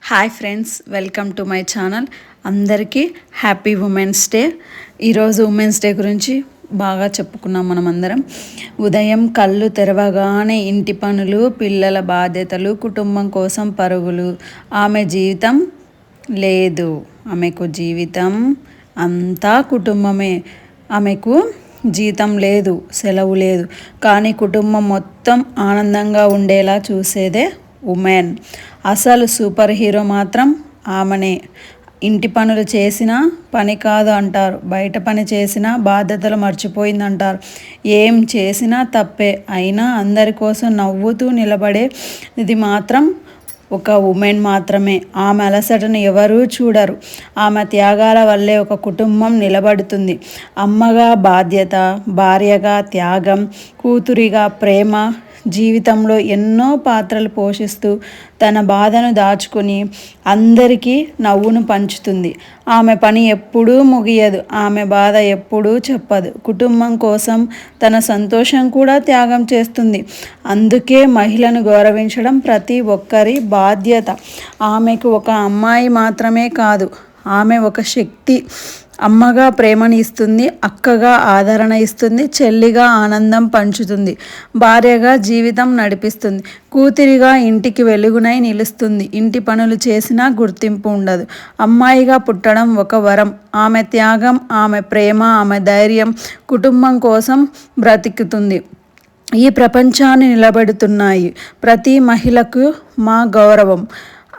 Hi friends, welcome to my channel. అందరికీ happy women's day. ఈరోజు women's day గురించి బాగా చెప్పుకున్నాం మనమందరం. ఉదయం కళ్ళు తెరవగానే ఇంటి పనులు, పిల్లల బాధ్యతలు, కుటుంబం కోసం పరుగులు. ఆమె జీవితం లేదు, ఆమెకు జీవితం అంతా కుటుంబమే. ఆమెకు జీతం లేదు, సెలవు లేదు, కానీ కుటుంబం మొత్తం ఆనందంగా ఉండేలా చూసేదే ఉమెన్. అసలు సూపర్ హీరో మాత్రం ఆమెనే. ఇంటి పనులు చేసినా పని కాదు అంటారు, బయట పని చేసినా బాధ్యతలు మర్చిపోయిందంటారు, ఏం చేసినా తప్పే. అయినా అందరి కోసం నవ్వుతూ నిలబడే ఇది మాత్రం ఒక ఉమెన్ మాత్రమే. ఆమె అలసటను ఎవరూ చూడరు. ఆమె త్యాగాల వల్లే ఒక కుటుంబం నిలబడుతుంది. అమ్మగా బాధ్యత, భార్యగా త్యాగం, కూతురిగా ప్రేమ, జీవితంలో ఎన్నో పాత్రలు పోషిస్తూ తన బాధను దాచుకొని అందరికీ నవ్వును పంచుతుంది. ఆమె పని ఎప్పుడూ ముగియదు, ఆమె బాధ ఎప్పుడూ చెప్పదు. కుటుంబం కోసం తన సంతోషం కూడా త్యాగం చేస్తుంది. అందుకే మహిళను గౌరవించడం ప్రతి ఒక్కరి బాధ్యత. ఆమెకు ఒక అమ్మాయి మాత్రమే కాదు, ఆమె ఒక శక్తి. అమ్మగా ప్రేమను ఇస్తుంది, అక్కగా ఆదరణ ఇస్తుంది, చెల్లిగా ఆనందం పంచుతుంది, భార్యగా జీవితం నడిపిస్తుంది, కూతురిగా ఇంటికి వెలుగునై నిలుస్తుంది. ఇంటి పనులు చేసినా గుర్తింపు ఉండదు. అమ్మాయిగా పుట్టడం ఒక వరం. ఆమె త్యాగం, ఆమె ప్రేమ, ఆమె ధైర్యం కుటుంబం కోసం బ్రతుకుతుంది. ఈ ప్రపంచాన్ని నిలబెడుతున్నాయి. ప్రతి మహిళకు మా గౌరవం.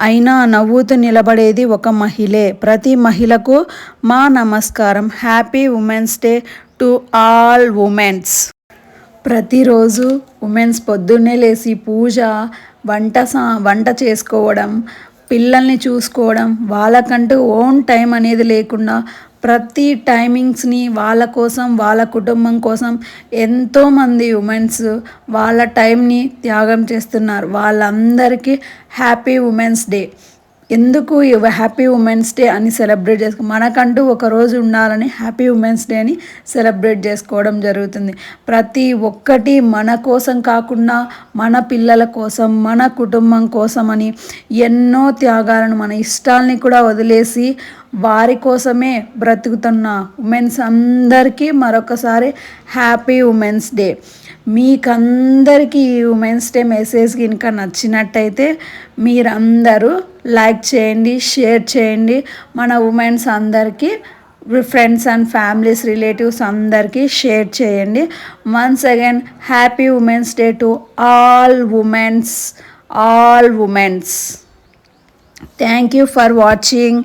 అయినా నవ్వుతూ నిలబడేది ఒక మహిళే. ప్రతి మహిళకు మా నమస్కారం. Happy women's day to all women's. ప్రతిరోజు ఉమెన్స్ పొద్దున్నే లేచి పూజ, వంట చేసుకోవడం, పిల్లల్ని చూసుకోవడం, వాళ్ళకంటూ ఓన్ టైం అనేది లేకుండా ప్రతి టైమింగ్స్ని వాళ్ళ కోసం, వాళ్ళ కుటుంబం కోసం ఎంతోమంది ఉమెన్స్ వాళ్ళ టైంని త్యాగం చేస్తున్నారు. వాళ్ళందరికీ హ్యాపీ ఉమెన్స్ డే. ఎందుకు హ్యాపీ ఉమెన్స్ డే అని సెలబ్రేట్ చేసుకో, మనకంటూ ఒక రోజు ఉండాలని హ్యాపీ ఉమెన్స్ డే అని సెలబ్రేట్ చేసుకోవడం జరుగుతుంది. ప్రతి ఒక్కటి మన కోసం కాకుండా మన పిల్లల కోసం, మన కుటుంబం కోసం అని ఎన్నో త్యాగాలను, మన ఇష్టాలని కూడా వదిలేసి వారి కోసమే బ్రతుకుతున్న ఉమెన్స్ అందరికీ మరొకసారి హ్యాపీ ఉమెన్స్ డే. మీకందరికీ ఈ ఉమెన్స్ డే మెసేజ్ కనుక నచ్చినట్టయితే మీరందరూ లైక్ చేయండి, షేర్ చేయండి. మన ఉమెన్స్ అందరికీ, ఫ్రెండ్స్ అండ్ ఫ్యామిలీస్, రిలేటివ్స్ అందరికీ షేర్ చేయండి. Once again happy women's day to all women's. Thank you for watching.